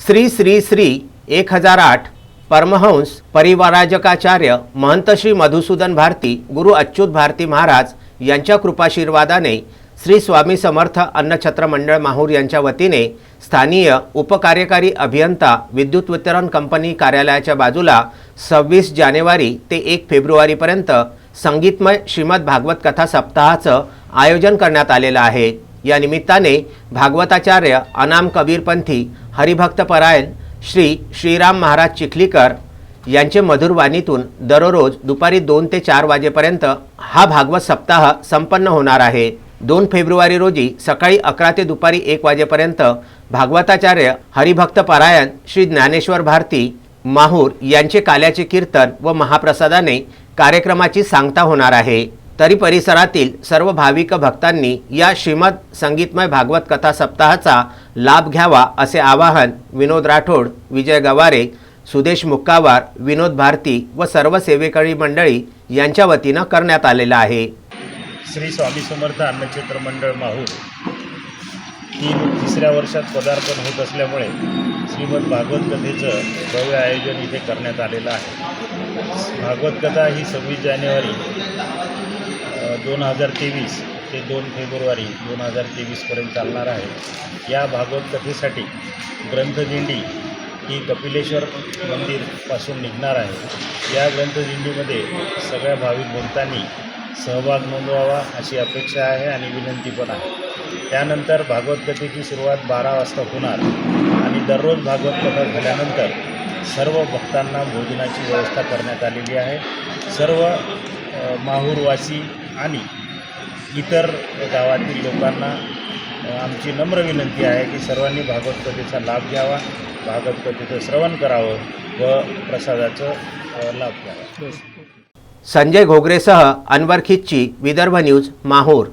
श्री श्री श्री 1008 परमहंस परिवाराजकाचार्य महंत श्री मधुसूदन भारती गुरु अच्युत भारती महाराज यांच्या कृपाशीर्वादाने श्री स्वामी समर्थ अन्नछत्र मंडळ माहूर यांच्या वतीने स्थानीय उपकार्यकारी अभियंता विद्युत वितरण कंपनी कार्यालयाच्या बाजूला 26 जानेवारी ते 1 फेब्रुवारीपर्यंत संगीतमय श्रीमद भागवत कथा सप्ताहाचं आयोजन करण्यात आलेलं आहे। या निमित्ताने भागवताचार्य अनाम कबीरपंथी हरिभक्तपरायण श्री श्रीराम महाराज चिखलीकर यांचे मधुर वाणीतून दररोज दुपारी 2 ते 4 वाजेपर्यंत हा भागवत सप्ताह संपन्न होणार आहे। 2 फेब्रुवारी रोजी सकाळी 11 ते दुपारी 1 वाजेपर्यंत भागवताचार्य हरिभक्तपरायण श्री ज्ञानेश्वर भारती माहूर यांचे काल्याचे कीर्तन व महाप्रसादाने कार्यक्रमाची सांगता होणार आहे। तरी परिसरातील सर्व भाविक भक्तांनी या श्रीमद संगीतमय भागवत कथा सप्ताहाचा लाभ घ्यावा असे आवाहन विनोद राठोड, विजय गवारे, सुदेश मुक्कावार, विनोद भारती व सर्व सेवेकरी मंडळी यांच्या वतीने करण्यात आलेला आहे। श्री स्वामी समर्थ अन्नछत्र मंडळ माहूर तिसऱ्या वर्षात पदार्पण होत असल्यामुळे श्रीमद भागवत कथेचं भव्य आयोजन इथे करण्यात आलेलं आहे। भागवत कथा ही 26 जानेवारी 2023 ते 2 फेब्रुवारी 2023पर्यंत चालणार आहे। या भागवत कथेसाठी ग्रंथदिंडी ही कपिलेश्वर मंदिरपासून निघणार आहे। या ग्रंथदिंडीमध्ये सगळ्या भाविक भक्तांनी सहभाग नोंदवावा अशी अपेक्षा आहे आणि विनंती पण आहे। त्यानंतर भागवत कथेची सुरुवात 12 वाजता होणार आणि दररोज भागवत कथा झाल्यानंतर सर्व भक्तांना भोजनाची व्यवस्था करण्यात आलेली आहे। सर्व माहूरवासी आणि इतर गावातील लोकांना आमची नम्र विनंती आहे की सर्वांनी भागवत कथेचा लाभ घ्यावा, भागवत कथेचं श्रवण करावं व प्रसादाचं लाभ घ्यावा। संजय घोगरेसह अनवर खिच्ची, विदर्भ न्यूज, माहूर।